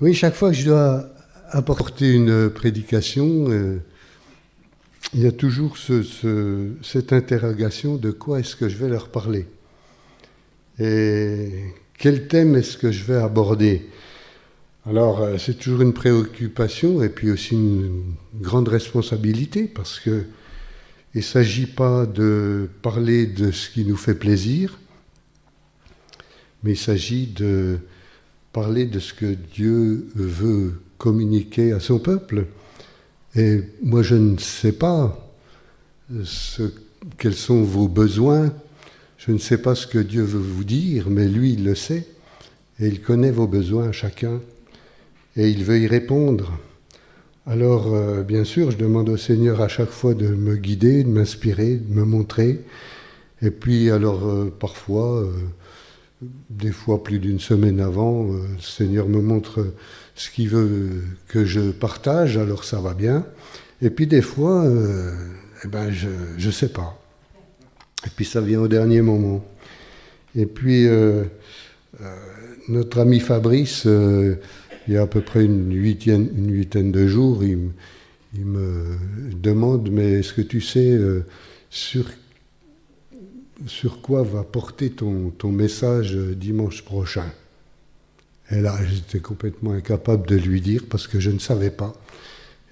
Oui, chaque fois que je dois apporter une prédication, il y a toujours cette interrogation de quoi est-ce que je vais leur parler et quel thème est-ce que je vais aborder. Alors, c'est toujours une préoccupation et puis aussi une grande responsabilité parce que il ne s'agit pas de parler de ce qui nous fait plaisir, mais il s'agit de parler de ce que Dieu veut communiquer à son peuple. Et moi, je ne sais pas quels sont vos besoins, je ne sais pas ce que Dieu veut vous dire, mais lui, il le sait, et il connaît vos besoins chacun, et il veut y répondre. Alors, bien sûr, je demande au Seigneur à chaque fois de me guider, de m'inspirer, de me montrer. Et puis, alors, parfois, des fois plus d'une semaine avant, le Seigneur me montre ce qu'il veut que je partage, alors ça va bien. Et puis, des fois, je ne sais pas. Et puis, ça vient au dernier moment. Et puis, notre ami Fabrice... il y a à peu près une huitaine de jours, il me demande, mais est-ce que tu sais sur quoi va porter ton message dimanche prochain? Et là, j'étais complètement incapable de lui dire parce que je ne savais pas.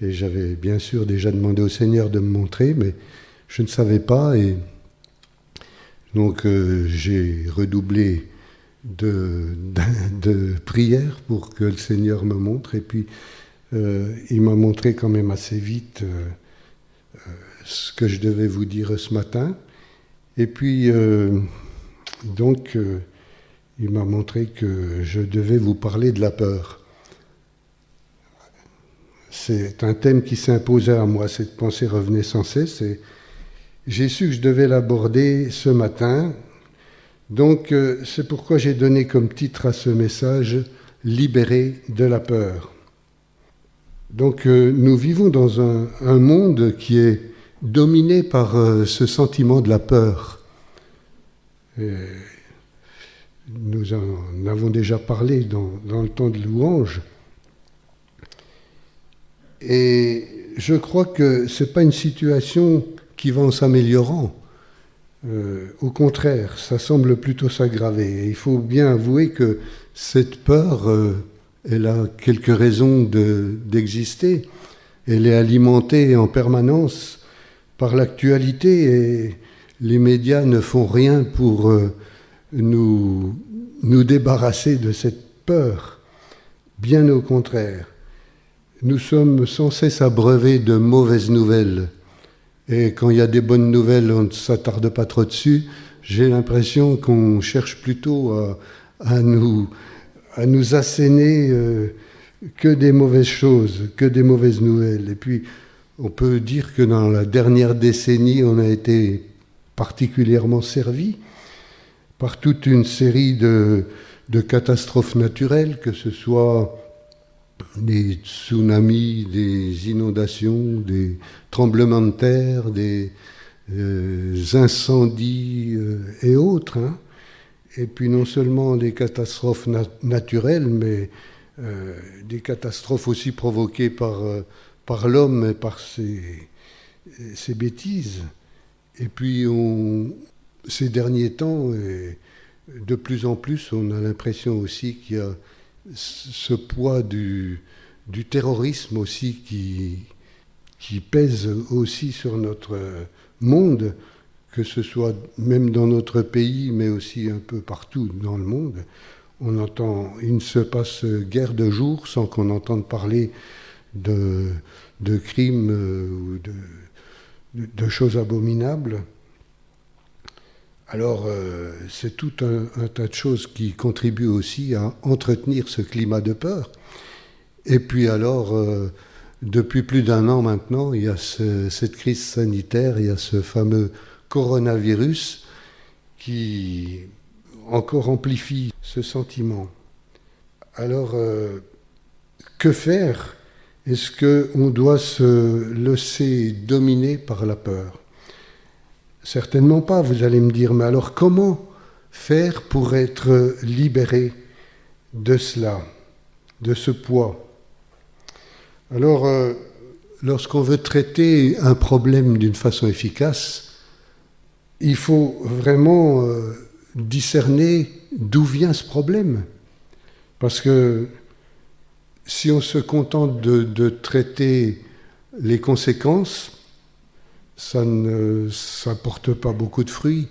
Et j'avais bien sûr déjà demandé au Seigneur de me montrer, mais je ne savais pas. Et donc j'ai redoublé de prière pour que le Seigneur me montre. Et puis, il m'a montré quand même assez vite ce que je devais vous dire ce matin. Et puis, il m'a montré que je devais vous parler de la peur. C'est un thème qui s'imposait à moi, cette pensée revenait sans cesse. Et j'ai su que je devais l'aborder ce matin. Donc, c'est pourquoi j'ai donné comme titre à ce message « Libéré de la peur ». Donc, nous vivons dans un monde qui est dominé par ce sentiment de la peur. Et nous en avons déjà parlé dans le temps de louange. Et je crois que ce n'est pas une situation qui va en s'améliorant. Au contraire, ça semble plutôt s'aggraver. Et il faut bien avouer que cette peur, elle a quelques raisons d'exister. Elle est alimentée en permanence par l'actualité et les médias ne font rien pour nous débarrasser de cette peur. Bien au contraire, nous sommes sans cesse abreuvés de mauvaises nouvelles. Et quand il y a des bonnes nouvelles, on ne s'attarde pas trop dessus. J'ai l'impression qu'on cherche plutôt à nous asséner que des mauvaises choses, que des mauvaises nouvelles. Et puis, on peut dire que dans la dernière décennie, on a été particulièrement servi par toute une série de catastrophes naturelles, que ce soit des tsunamis, des inondations, des tremblements de terre, des incendies et autres. Hein. Et puis non seulement des catastrophes naturelles, mais des catastrophes aussi provoquées par l'homme et par ses bêtises. Et puis ces derniers temps, de plus en plus, on a l'impression aussi qu'il y a ce poids du terrorisme aussi qui pèse aussi sur notre monde, que ce soit même dans notre pays, mais aussi un peu partout dans le monde. Il ne se passe guère de jour sans qu'on entende parler de crimes ou de choses abominables. Alors, c'est tout un tas de choses qui contribuent aussi à entretenir ce climat de peur. Et puis alors, depuis plus d'un an maintenant, il y a cette crise sanitaire, il y a ce fameux coronavirus qui encore amplifie ce sentiment. Alors, que faire? Est-ce qu'on doit se laisser dominer par la peur? Certainement pas, vous allez me dire, mais alors comment faire pour être libéré de cela? de ce poids. Alors, lorsqu'on veut traiter un problème d'une façon efficace, il faut vraiment discerner d'où vient ce problème. Parce que si on se contente de traiter les conséquences, ça ne porte pas beaucoup de fruits.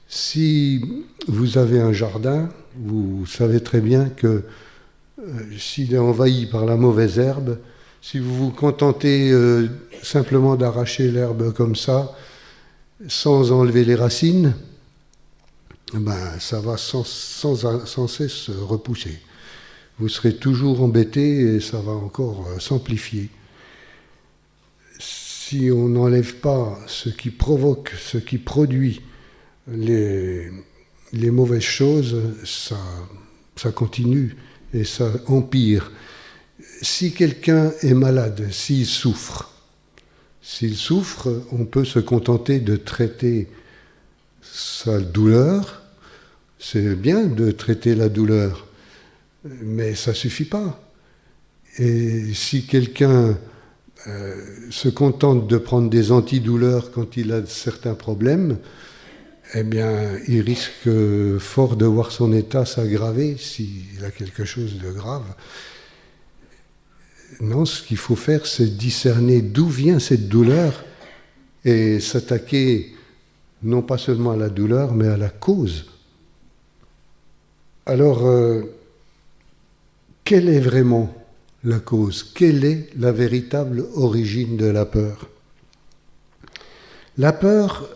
Si vous avez un jardin, vous savez très bien que s'il est envahi par la mauvaise herbe, si vous vous contentez simplement d'arracher l'herbe comme ça, sans enlever les racines, ça va sans cesse repousser. Vous serez toujours embêté et ça va encore s'amplifier. Si on n'enlève pas ce qui provoque, ce qui produit les mauvaises choses, ça continue et ça empire. Si quelqu'un est malade, s'il souffre, on peut se contenter de traiter sa douleur. C'est bien de traiter la douleur, mais ça ne suffit pas. Et si quelqu'un se contente de prendre des antidouleurs quand il a certains problèmes, eh bien, il risque fort de voir son état s'aggraver s'il a quelque chose de grave. Non, ce qu'il faut faire, c'est discerner d'où vient cette douleur et s'attaquer non pas seulement à la douleur, mais à la cause. Alors, quelle est vraiment la cause? Quelle est la véritable origine de la peur? La peur,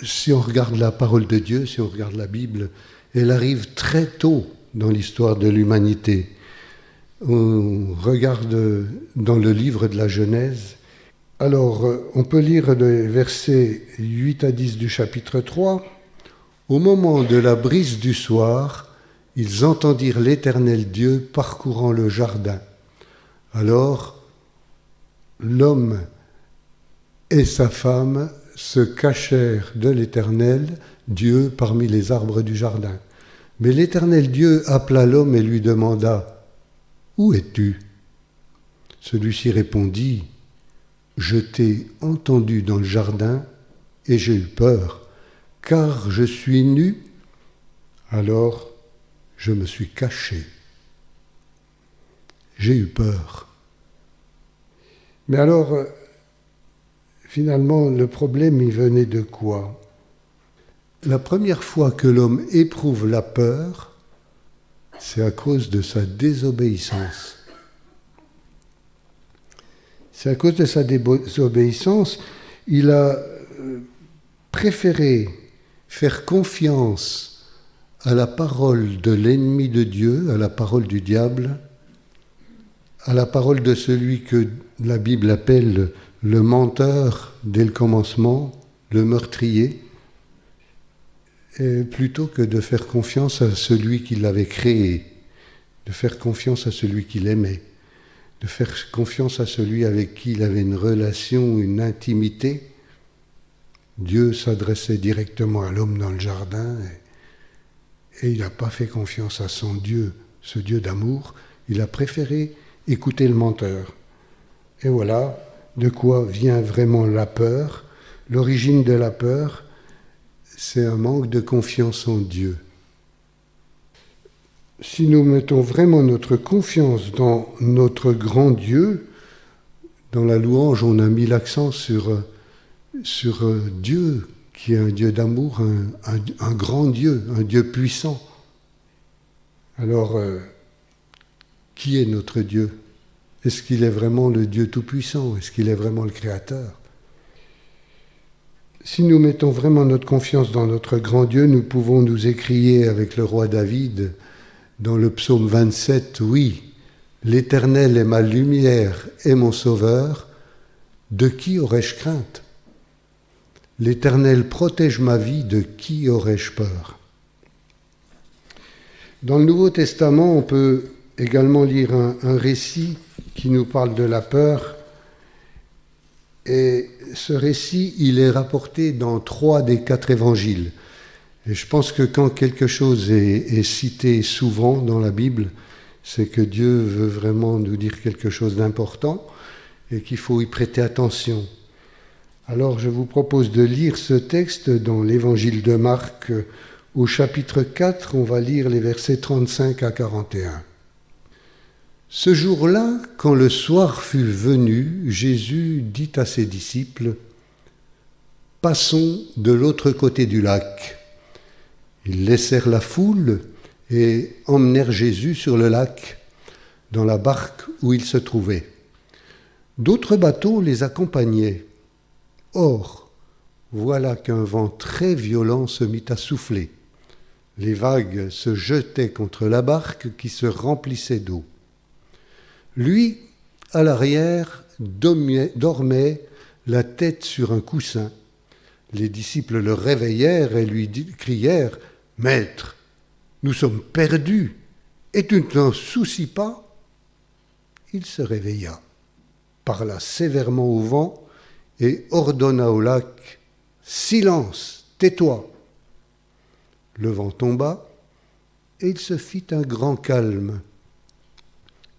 si on regarde la parole de Dieu, si on regarde la Bible, elle arrive très tôt dans l'histoire de l'humanité. On regarde dans le livre de la Genèse. Alors, on peut lire les versets 8 à 10 du chapitre 3. Au moment de la brise du soir, ils entendirent l'Éternel Dieu parcourant le jardin. Alors, l'homme et sa femme se cachèrent de l'Éternel Dieu parmi les arbres du jardin. Mais l'Éternel Dieu appela l'homme et lui demanda « Où es-tu » Celui-ci répondit « Je t'ai entendu dans le jardin et j'ai eu peur, car je suis nu, alors je me suis caché. J'ai eu peur. » Mais alors, finalement, le problème, il venait de quoi? La première fois que l'homme éprouve la peur, c'est à cause de sa désobéissance. C'est à cause de sa désobéissance, il a préféré faire confiance à la parole de l'ennemi de Dieu, à la parole du diable, à la parole de celui que la Bible appelle le menteur dès le commencement, le meurtrier, plutôt que de faire confiance à celui qui l'avait créé, de faire confiance à celui qu'il aimait, de faire confiance à celui avec qui il avait une relation, une intimité. Dieu s'adressait directement à l'homme dans le jardin et il n'a pas fait confiance à son Dieu, ce Dieu d'amour. Il a préféré écouter le menteur. Et voilà de quoi vient vraiment la peur. L'origine de la peur, c'est un manque de confiance en Dieu. Si nous mettons vraiment notre confiance dans notre grand Dieu, dans la louange, on a mis l'accent sur Dieu, qui est un Dieu d'amour, un grand Dieu, un Dieu puissant. Alors, qui est notre Dieu? Est-ce qu'il est vraiment le Dieu tout-puissant? Est-ce qu'il est vraiment le Créateur? Si nous mettons vraiment notre confiance dans notre grand Dieu, nous pouvons nous écrier avec le roi David dans le psaume 27, « Oui, l'Éternel est ma lumière et mon sauveur, de qui aurais-je crainte? L'Éternel protège ma vie, de qui aurais-je peur ?» Dans le Nouveau Testament, on peut également lire un récit qui nous parle de la peur. Et ce récit, il est rapporté dans 3 des 4 évangiles. Et je pense que quand quelque chose est cité souvent dans la Bible, c'est que Dieu veut vraiment nous dire quelque chose d'important et qu'il faut y prêter attention. Alors je vous propose de lire ce texte dans l'évangile de Marc au chapitre 4, on va lire les versets 35 à 41. Ce jour-là, quand le soir fut venu, Jésus dit à ses disciples : « Passons de l'autre côté du lac. » Ils laissèrent la foule et emmenèrent Jésus sur le lac, dans la barque où il se trouvait. D'autres bateaux les accompagnaient. Or, voilà qu'un vent très violent se mit à souffler. Les vagues se jetaient contre la barque qui se remplissait d'eau. Lui, à l'arrière, dormait la tête sur un coussin. Les disciples le réveillèrent et lui crièrent : « Maître, nous sommes perdus, et tu ne t'en soucies pas ?» Il se réveilla, parla sévèrement au vent et ordonna au lac : « Silence, tais-toi !» Le vent tomba et il se fit un grand calme.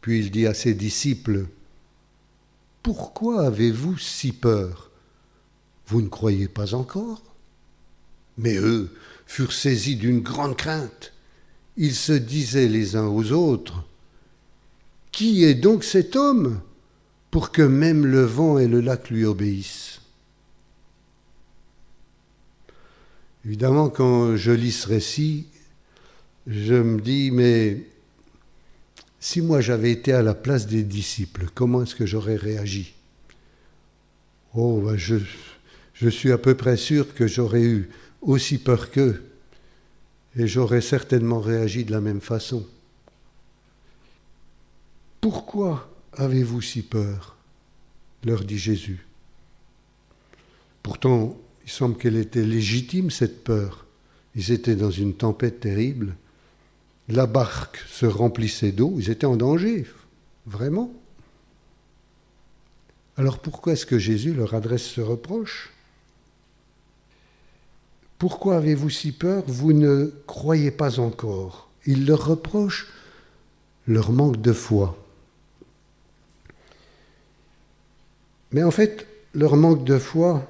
Puis il dit à ses disciples : « Pourquoi avez-vous si peur ? Vous ne croyez pas encore ?» Mais eux furent saisis d'une grande crainte. Ils se disaient les uns aux autres : « Qui est donc cet homme pour que même le vent et le lac lui obéissent ?» Évidemment, quand je lis ce récit, je me dis, mais si moi j'avais été à la place des disciples, comment est-ce que j'aurais réagi ? Oh, ben je suis à peu près sûr que j'aurais eu aussi peur qu'eux, et j'aurais certainement réagi de la même façon. « Pourquoi avez-vous si peur ?» leur dit Jésus. Pourtant, il semble qu'elle était légitime, cette peur. Ils étaient dans une tempête terrible. La barque se remplissait d'eau, ils étaient en danger, vraiment. Alors pourquoi est-ce que Jésus leur adresse ce reproche ? « Pourquoi avez-vous si peur ? Vous ne croyez pas encore. » Il leur reproche leur manque de foi. Mais en fait, leur manque de foi,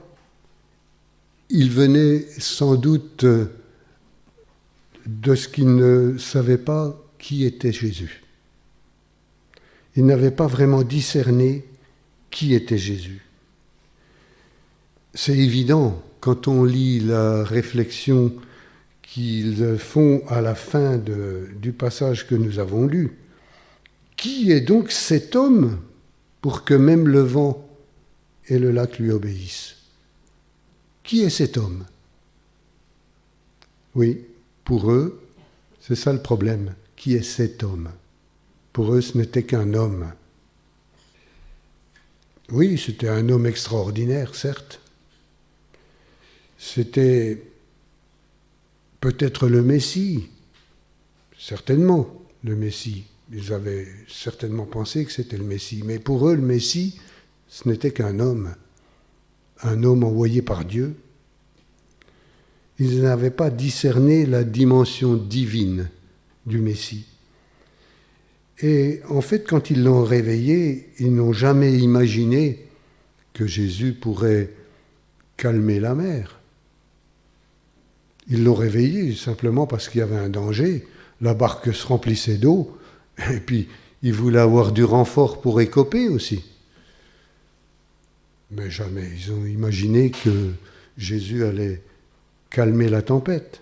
il venait sans doute de ce qu'ils ne savaient pas qui était Jésus. Ils n'avaient pas vraiment discerné qui était Jésus. C'est évident quand on lit la réflexion qu'ils font à la fin du passage que nous avons lu. Qui est donc cet homme pour que même le vent et le lac lui obéissent ? Qui est cet homme ? Oui, pour eux, c'est ça le problème. Qui est cet homme ? Pour eux, ce n'était qu'un homme. Oui, c'était un homme extraordinaire, certes. C'était peut-être le Messie, certainement le Messie. Ils avaient certainement pensé que c'était le Messie. Mais pour eux, le Messie, ce n'était qu'un homme envoyé par Dieu. Ils n'avaient pas discerné la dimension divine du Messie. Et en fait, quand ils l'ont réveillé, ils n'ont jamais imaginé que Jésus pourrait calmer la mer. Ils l'ont réveillé simplement parce qu'il y avait un danger. La barque se remplissait d'eau, et puis ils voulaient avoir du renfort pour écoper aussi. Mais jamais ils ont imaginé que Jésus allait calmer la tempête.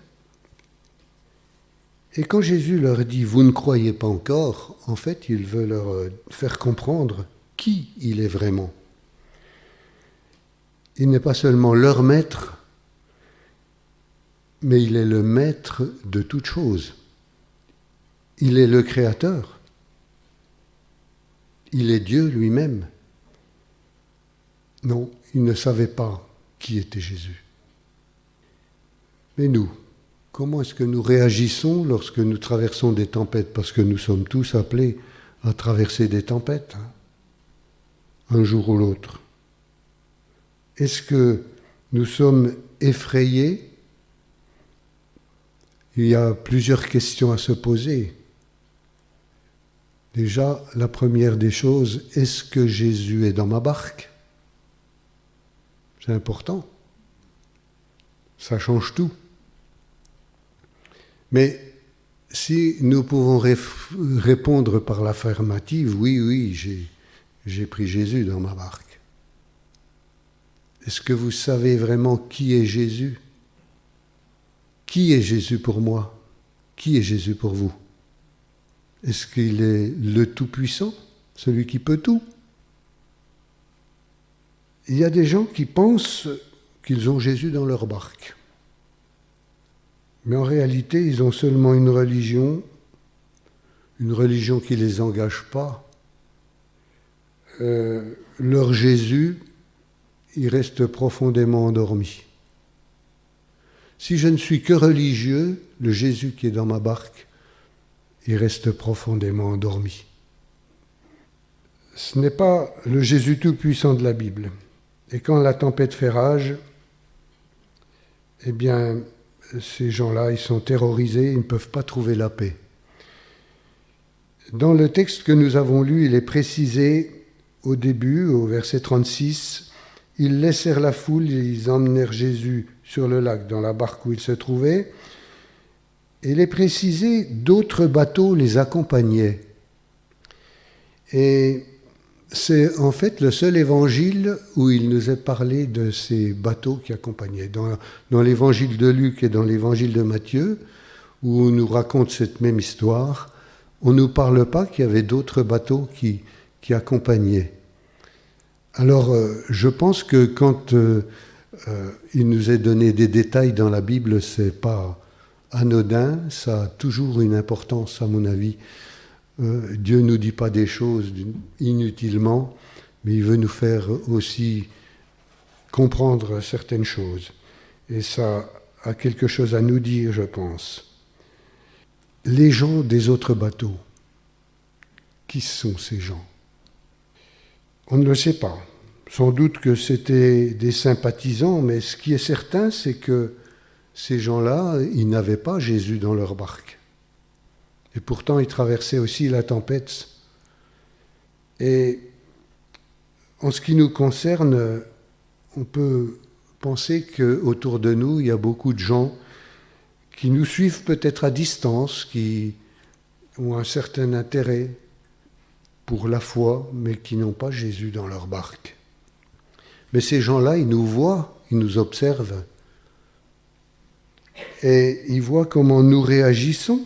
Et quand Jésus leur dit « Vous ne croyez pas encore », en fait, il veut leur faire comprendre qui il est vraiment. Il n'est pas seulement leur maître, mais il est le maître de toutes choses. Il est le Créateur. Il est Dieu lui-même. Non, ils ne savaient pas qui était Jésus. Mais nous, comment est-ce que nous réagissons lorsque nous traversons des tempêtes ? Parce que nous sommes tous appelés à traverser des tempêtes, un jour ou l'autre. Est-ce que nous sommes effrayés ? Il y a plusieurs questions à se poser. Déjà, la première des choses, est-ce que Jésus est dans ma barque? C'est important. Ça change tout. Mais si nous pouvons répondre par l'affirmative, oui, j'ai pris Jésus dans ma barque. Est-ce que vous savez vraiment qui est Jésus? Qui est Jésus pour moi? Qui est Jésus pour vous? Est-ce qu'il est le Tout-Puissant, celui qui peut tout? Il y a des gens qui pensent qu'ils ont Jésus dans leur barque. Mais en réalité, ils ont seulement une religion qui ne les engage pas. Leur Jésus, il reste profondément endormi. Si je ne suis que religieux, le Jésus qui est dans ma barque, il reste profondément endormi. Ce n'est pas le Jésus tout-puissant de la Bible. Et quand la tempête fait rage, eh bien, ces gens-là, ils sont terrorisés, ils ne peuvent pas trouver la paix. Dans le texte que nous avons lu, il est précisé au début, au verset 36, « Ils laissèrent la foule, ils emmenèrent Jésus sur le lac, dans la barque où il se trouvait. » Et il est précisé, d'autres bateaux les accompagnaient. Et c'est en fait le seul évangile où il nous est parlé de ces bateaux qui accompagnaient. Dans l'évangile de Luc et dans l'évangile de Matthieu, où on nous raconte cette même histoire, on ne nous parle pas qu'il y avait d'autres bateaux qui accompagnaient. Alors, je pense que quand il nous est donné des détails dans la Bible, c'est pas anodin, ça a toujours une importance à mon avis. Dieu ne nous dit pas des choses inutilement, mais il veut nous faire aussi comprendre certaines choses. Et ça a quelque chose à nous dire, je pense. Les gens des autres bateaux, qui sont ces gens? On ne le sait pas. Sans doute que c'était des sympathisants, mais ce qui est certain, c'est que ces gens-là, ils n'avaient pas Jésus dans leur barque. Et pourtant, ils traversaient aussi la tempête. Et en ce qui nous concerne, on peut penser qu'autour de nous, il y a beaucoup de gens qui nous suivent peut-être à distance, qui ont un certain intérêt pour la foi, mais qui n'ont pas Jésus dans leur barque. Mais ces gens-là, ils nous voient, ils nous observent, et ils voient comment nous réagissons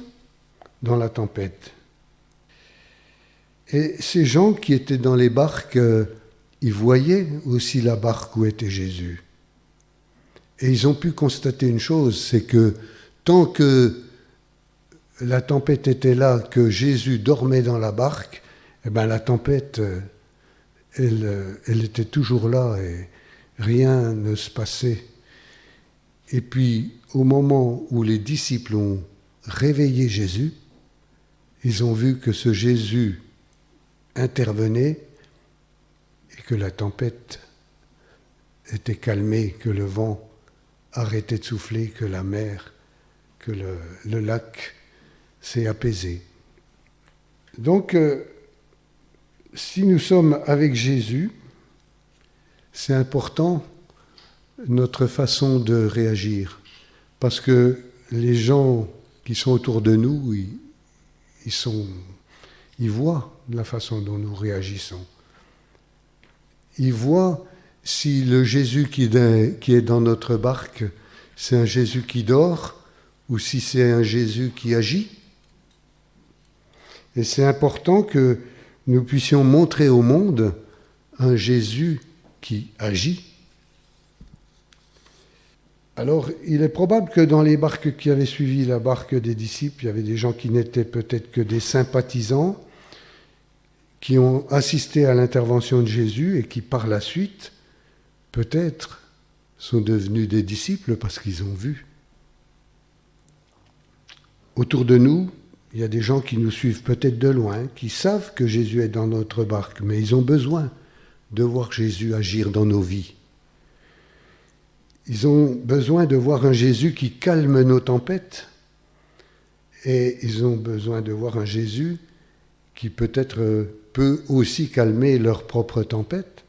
dans la tempête. Et ces gens qui étaient dans les barques, ils voyaient aussi la barque où était Jésus. Et ils ont pu constater une chose, c'est que tant que la tempête était là, que Jésus dormait dans la barque, eh bien la tempête, elle était toujours là et rien ne se passait. Et puis, au moment où les disciples ont réveillé Jésus, ils ont vu que ce Jésus intervenait et que la tempête était calmée, que le vent arrêtait de souffler, que la mer, que le lac s'est apaisé. Donc, si nous sommes avec Jésus, c'est important notre façon de réagir. Parce que les gens qui sont autour de nous, ils voient la façon dont nous réagissons. Ils voient si le Jésus qui est dans notre barque, c'est un Jésus qui dort ou si c'est un Jésus qui agit. Et c'est important que nous puissions montrer au monde un Jésus qui agit. Alors, il est probable que dans les barques qui avaient suivi la barque des disciples, il y avait des gens qui n'étaient peut-être que des sympathisants, qui ont assisté à l'intervention de Jésus et qui, par la suite, peut-être, sont devenus des disciples parce qu'ils ont vu. Autour de nous, il y a des gens qui nous suivent peut-être de loin, qui savent que Jésus est dans notre barque, mais ils ont besoin de voir Jésus agir dans nos vies. Ils ont besoin de voir un Jésus qui calme nos tempêtes et ils ont besoin de voir un Jésus qui peut-être peut aussi calmer leur propre tempête.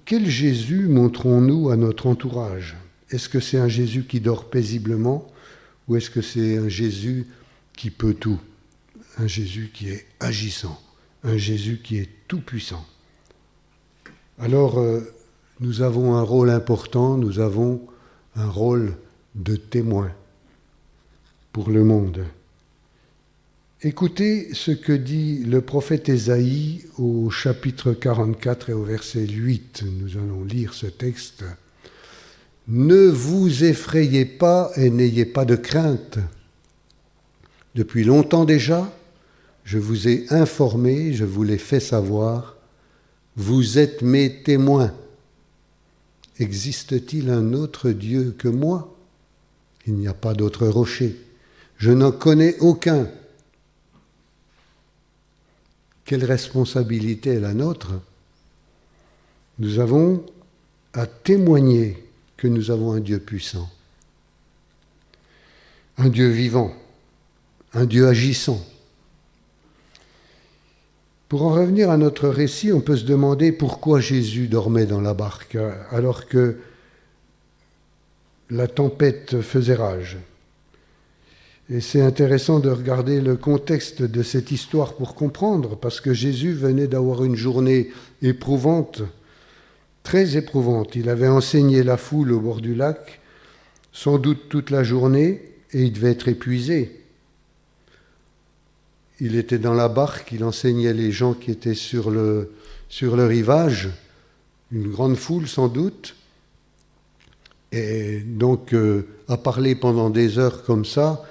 Quel Jésus montrons-nous à notre entourage ? Est-ce que c'est un Jésus qui dort paisiblement ou est-ce que c'est un Jésus qui peut tout ? Un Jésus qui est agissant, un Jésus qui est tout-puissant. Alors, nous avons un rôle important, nous avons un rôle de témoin pour le monde. Écoutez ce que dit le prophète Ésaïe au chapitre 44 et au verset 8. Nous allons lire ce texte. « Ne vous effrayez pas et n'ayez pas de crainte. Depuis longtemps déjà, je vous ai informé, je vous l'ai fait savoir. Vous êtes mes témoins. Existe-t-il un autre Dieu que moi ? Il n'y a pas d'autre rocher. Je n'en connais aucun. » Quelle responsabilité est la nôtre ? Nous avons à témoigner que nous avons un Dieu puissant, un Dieu vivant, un Dieu agissant. Pour en revenir à notre récit, on peut se demander pourquoi Jésus dormait dans la barque alors que la tempête faisait rage. Et c'est intéressant de regarder le contexte de cette histoire pour comprendre, parce que Jésus venait d'avoir une journée éprouvante, très éprouvante. Il avait enseigné la foule au bord du lac, sans doute toute la journée, et il devait être épuisé. Il était dans la barque, il enseignait les gens qui étaient sur le rivage, une grande foule sans doute. Et donc, à parler pendant des heures comme ça,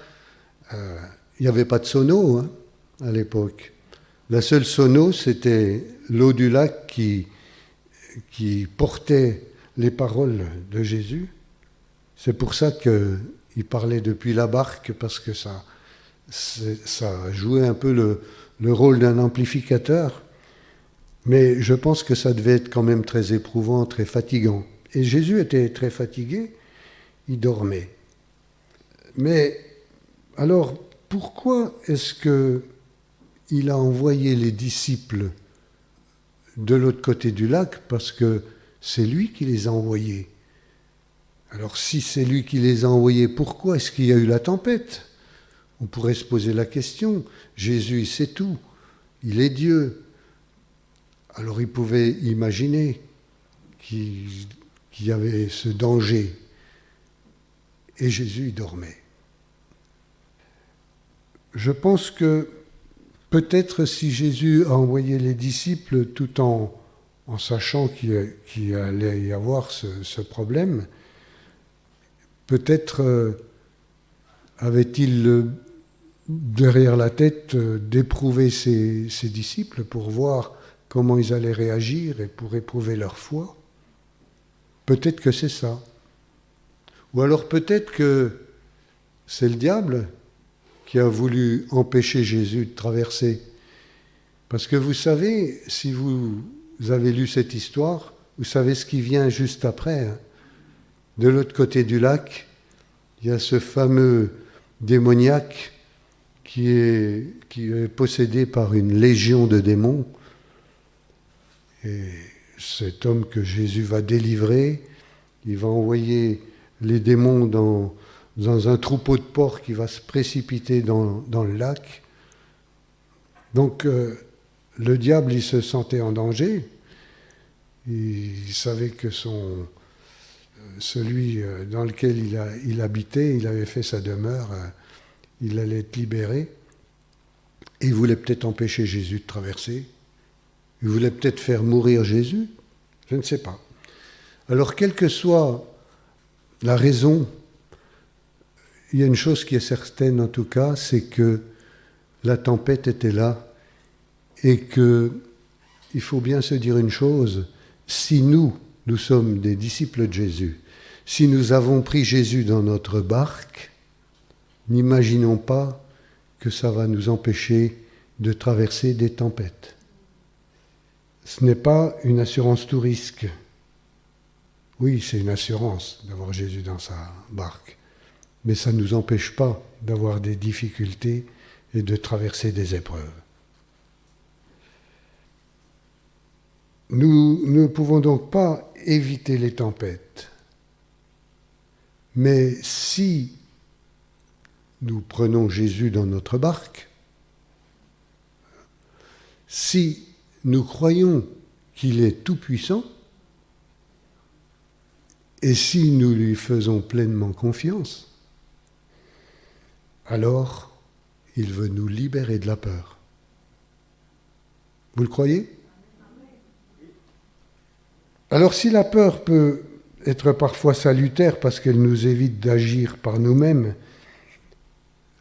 il n'y avait pas de sono à l'époque. La seule sono, c'était l'eau du lac qui portait les paroles de Jésus. C'est pour ça qu'il parlait depuis la barque, parce que ça jouait un peu le rôle d'un amplificateur. Mais je pense que ça devait être quand même très éprouvant, très fatigant. Et Jésus était très fatigué, il dormait. Mais alors, pourquoi est-ce qu'il a envoyé les disciples de l'autre côté du lac ? Parce que c'est lui qui les a envoyés. Alors, si c'est lui qui les a envoyés, pourquoi est-ce qu'il y a eu la tempête ? On pourrait se poser la question. Jésus, il sait tout. Il est Dieu. Alors, il pouvait imaginer qu'il y avait ce danger. Et Jésus, il dormait. Je pense que peut-être si Jésus a envoyé les disciples tout en sachant qu'il allait y avoir ce problème, peut-être avait-il derrière la tête d'éprouver ses disciples pour voir comment ils allaient réagir et pour éprouver leur foi. Peut-être que c'est ça. Ou alors peut-être que c'est le diable qui a voulu empêcher Jésus de traverser. Parce que vous savez, si vous avez lu cette histoire, vous savez ce qui vient juste après. De l'autre côté du lac, il y a ce fameux démoniaque qui est possédé par une légion de démons. Et cet homme que Jésus va délivrer, il va envoyer les démons dans un troupeau de porcs qui va se précipiter dans le lac. Donc le diable, il se sentait en danger. Il savait que celui dans lequel il habitait, il avait fait sa demeure, il allait être libéré. Et il voulait peut-être empêcher Jésus de traverser. Il voulait peut-être faire mourir Jésus. Je ne sais pas. Alors, quelle que soit la raison, il y a une chose qui est certaine en tout cas, c'est que la tempête était là et qu'il faut bien se dire une chose, si nous sommes des disciples de Jésus, si nous avons pris Jésus dans notre barque, n'imaginons pas que ça va nous empêcher de traverser des tempêtes. Ce n'est pas une assurance tout risque. Oui, c'est une assurance d'avoir Jésus dans sa barque. Mais ça ne nous empêche pas d'avoir des difficultés et de traverser des épreuves. Nous ne pouvons donc pas éviter les tempêtes. Mais si nous prenons Jésus dans notre barque, si nous croyons qu'il est tout-puissant, et si nous lui faisons pleinement confiance, alors il veut nous libérer de la peur. Vous le croyez ? Alors si la peur peut être parfois salutaire parce qu'elle nous évite d'agir par nous-mêmes,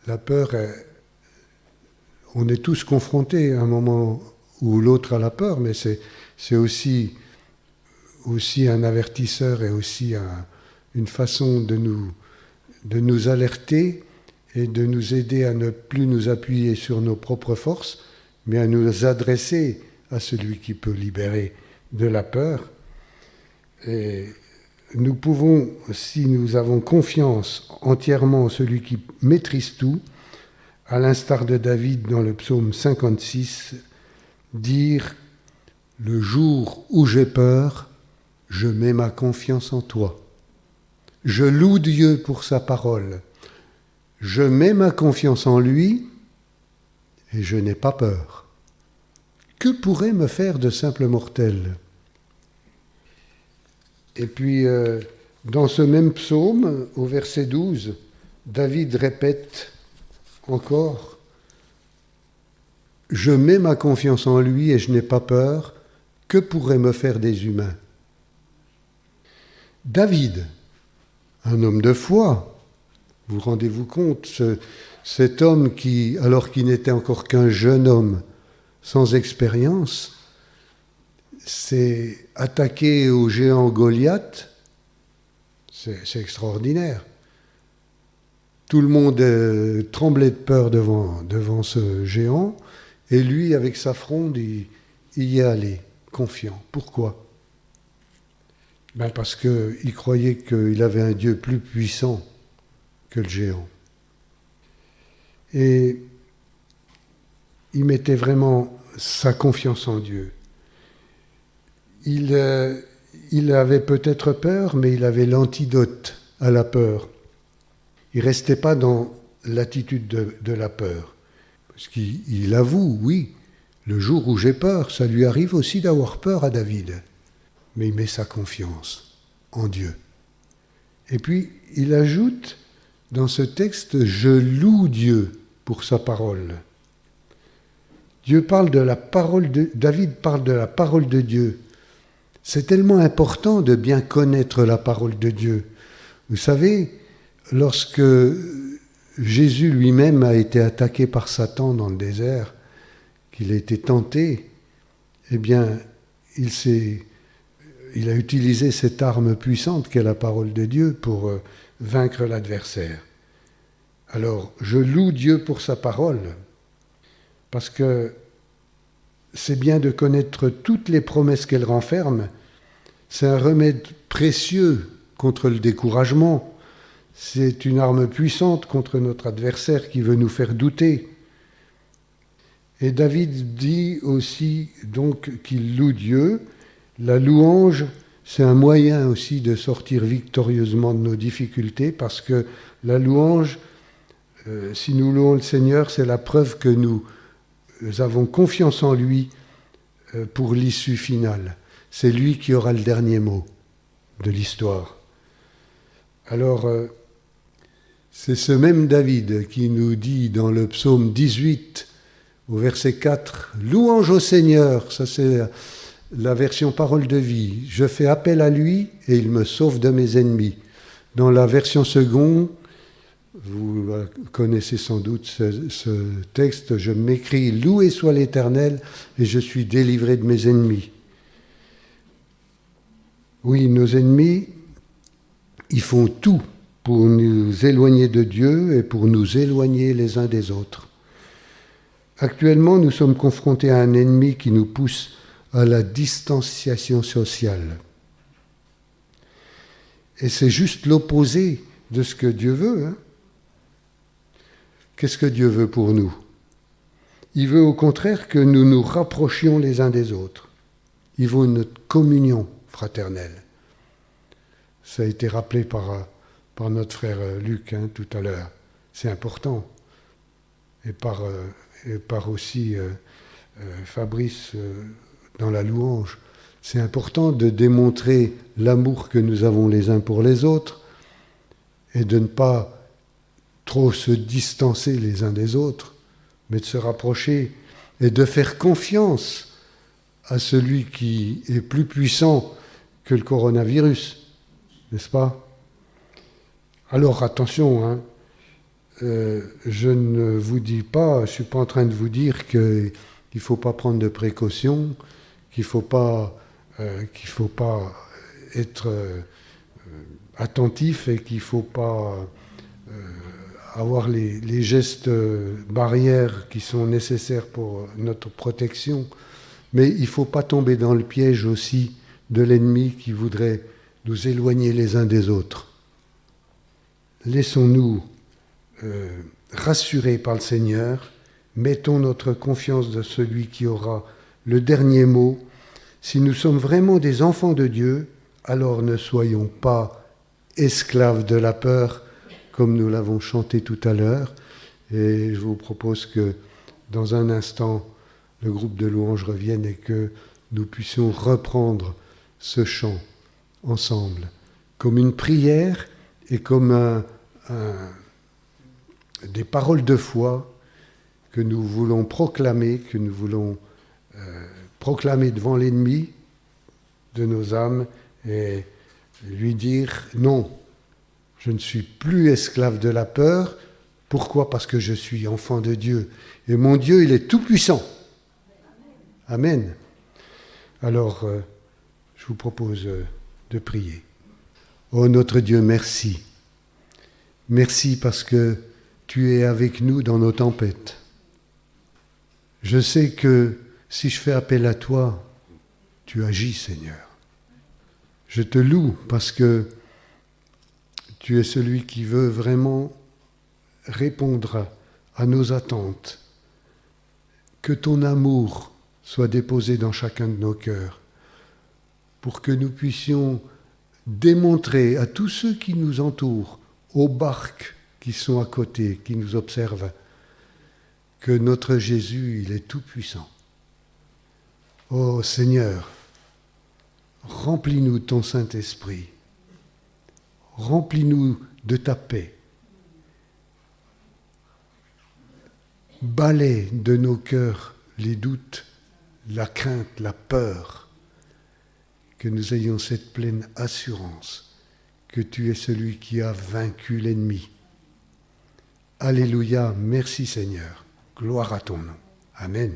la peur, on est tous confrontés à un moment ou l'autre à la peur, mais c'est aussi un avertisseur et aussi une façon de nous alerter et de nous aider à ne plus nous appuyer sur nos propres forces, mais à nous adresser à celui qui peut libérer de la peur. Et nous pouvons, si nous avons confiance entièrement en celui qui maîtrise tout, à l'instar de David dans le psaume 56, dire « Le jour où j'ai peur, je mets ma confiance en toi. Je loue Dieu pour sa parole. Je mets ma confiance en lui et je n'ai pas peur. Que pourrait me faire de simple mortel ?» Et puis, dans ce même psaume, au verset 12, David répète encore « Je mets ma confiance en lui et je n'ai pas peur. Que pourraient me faire des humains ?» David, un homme de foi, vous rendez-vous compte, cet homme qui, alors qu'il n'était encore qu'un jeune homme sans expérience, s'est attaqué au géant Goliath, c'est extraordinaire. Tout le monde tremblait de peur devant ce géant, et lui, avec sa fronde, il y est allé, confiant. Pourquoi ? Parce qu'il croyait qu'il avait un Dieu plus puissant que le géant. Et il mettait vraiment sa confiance en Dieu. Il avait peut-être peur, mais il avait l'antidote à la peur. Il ne restait pas dans l'attitude de la peur. Parce qu'il avoue, oui, le jour où j'ai peur, ça lui arrive aussi d'avoir peur à David. Mais il met sa confiance en Dieu. Et puis, il ajoute dans ce texte « Je loue Dieu pour sa parole ». David parle de la parole de Dieu. C'est tellement important de bien connaître la parole de Dieu. Vous savez, lorsque Jésus lui-même a été attaqué par Satan dans le désert, qu'il a été tenté, eh bien, il a utilisé cette arme puissante qu'est la parole de Dieu pour vaincre l'adversaire. Alors, je loue Dieu pour sa parole, parce que c'est bien de connaître toutes les promesses qu'elle renferme. C'est un remède précieux contre le découragement. C'est une arme puissante contre notre adversaire qui veut nous faire douter. Et David dit aussi donc qu'il loue Dieu. La louange, c'est un moyen aussi de sortir victorieusement de nos difficultés, parce que la louange, si nous louons le Seigneur, c'est la preuve que nous avons confiance en lui pour l'issue finale. C'est lui qui aura le dernier mot de l'histoire. Alors, c'est ce même David qui nous dit dans le psaume 18, au verset 4, « Louange au Seigneur », ça c'est la version parole de vie, « Je fais appel à lui et il me sauve de mes ennemis ». Dans la version seconde, vous connaissez sans doute ce texte, « Je m'écris, loué soit l'Éternel et je suis délivré de mes ennemis ». Oui, nos ennemis, ils font tout pour nous éloigner de Dieu et pour nous éloigner les uns des autres. Actuellement, nous sommes confrontés à un ennemi qui nous pousse à la distanciation sociale. Et c'est juste l'opposé de ce que Dieu veut. Qu'est-ce que Dieu veut pour nous ? Il veut au contraire que nous nous rapprochions les uns des autres. Il veut notre communion fraternelle. Ça a été rappelé par notre frère Luc tout à l'heure. C'est important. Et par aussi Fabrice dans la louange. C'est important de démontrer l'amour que nous avons les uns pour les autres et de ne pas trop se distancer les uns des autres, mais de se rapprocher et de faire confiance à celui qui est plus puissant que le coronavirus, n'est-ce pas? Alors attention, je ne vous dis pas, je ne suis pas en train de vous dire qu'il ne faut pas prendre de précautions, qu'il ne faut pas être attentif et qu'il ne faut pas avoir les gestes barrières qui sont nécessaires pour notre protection. Mais il ne faut pas tomber dans le piège aussi de l'ennemi qui voudrait nous éloigner les uns des autres. Laissons-nous rassurés par le Seigneur, mettons notre confiance dans celui qui aura le dernier mot. Si nous sommes vraiment des enfants de Dieu, alors ne soyons pas esclaves de la peur, comme nous l'avons chanté tout à l'heure. Et je vous propose que dans un instant, le groupe de louanges revienne et que nous puissions reprendre ce chant ensemble, comme une prière et comme des paroles de foi que nous voulons proclamer, proclamer devant l'ennemi de nos âmes et lui dire non, je ne suis plus esclave de la peur. Pourquoi? Parce que je suis enfant de Dieu. Et mon Dieu, il est tout puissant. Amen. Alors, je vous propose de prier. Oh notre Dieu, merci. Merci parce que tu es avec nous dans nos tempêtes. Je sais que si je fais appel à toi, tu agis, Seigneur. Je te loue parce que tu es celui qui veut vraiment répondre à nos attentes. Que ton amour soit déposé dans chacun de nos cœurs pour que nous puissions démontrer à tous ceux qui nous entourent, aux barques qui sont à côté, qui nous observent, que notre Jésus, il est tout puissant. Oh Seigneur, remplis-nous de ton Saint-Esprit, remplis-nous de ta paix, balaie de nos cœurs les doutes, la crainte, la peur, que nous ayons cette pleine assurance que tu es celui qui a vaincu l'ennemi. Alléluia, merci Seigneur, gloire à ton nom. Amen.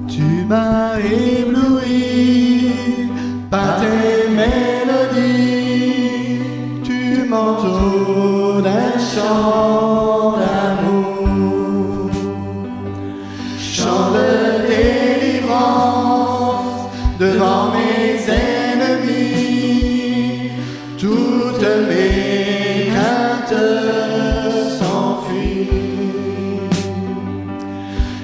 Tu m'as ébloui par tes mélodies, tu m'entoures d'un chant d'amour, chant de délivrance devant mes ennemis, toutes mes craintes s'enfuient.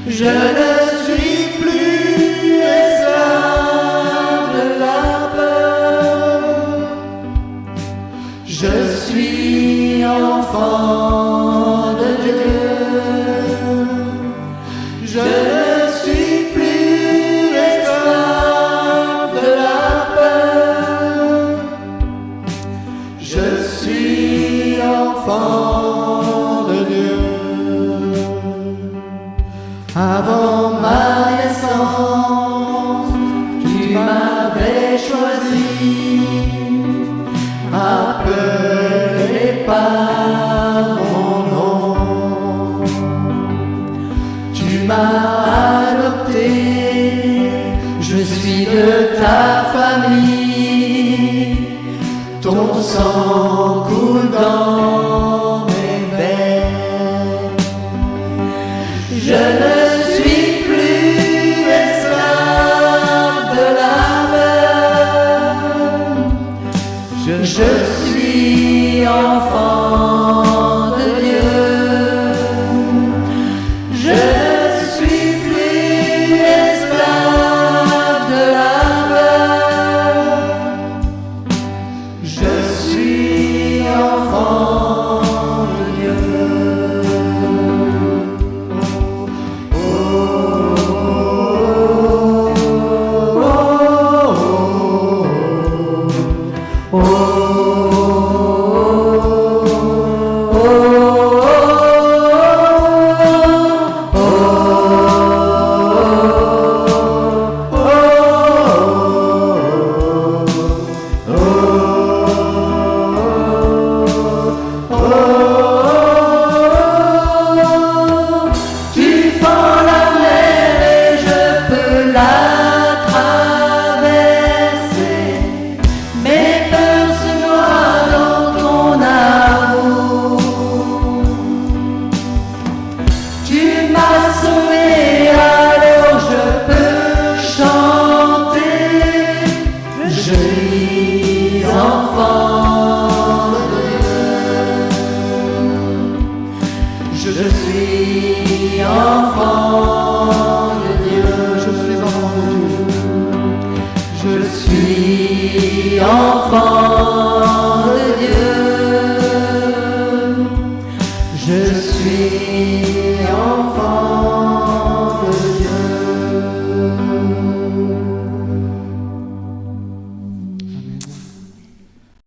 Je ne suis plus esclave de la peur, je suis enfant de Dieu. Je ne suis plus esclave de la peur, je suis enfant de Dieu. Avant ma naissance, tu m'avais choisi, appelé par mon nom. Tu m'as adopté, je suis de ta famille, ton sang coule dans mes veines. Je suis enfant de Dieu. Je ne suis plus esclave de la peur. Je suis enfant de Dieu. Je suis enfant.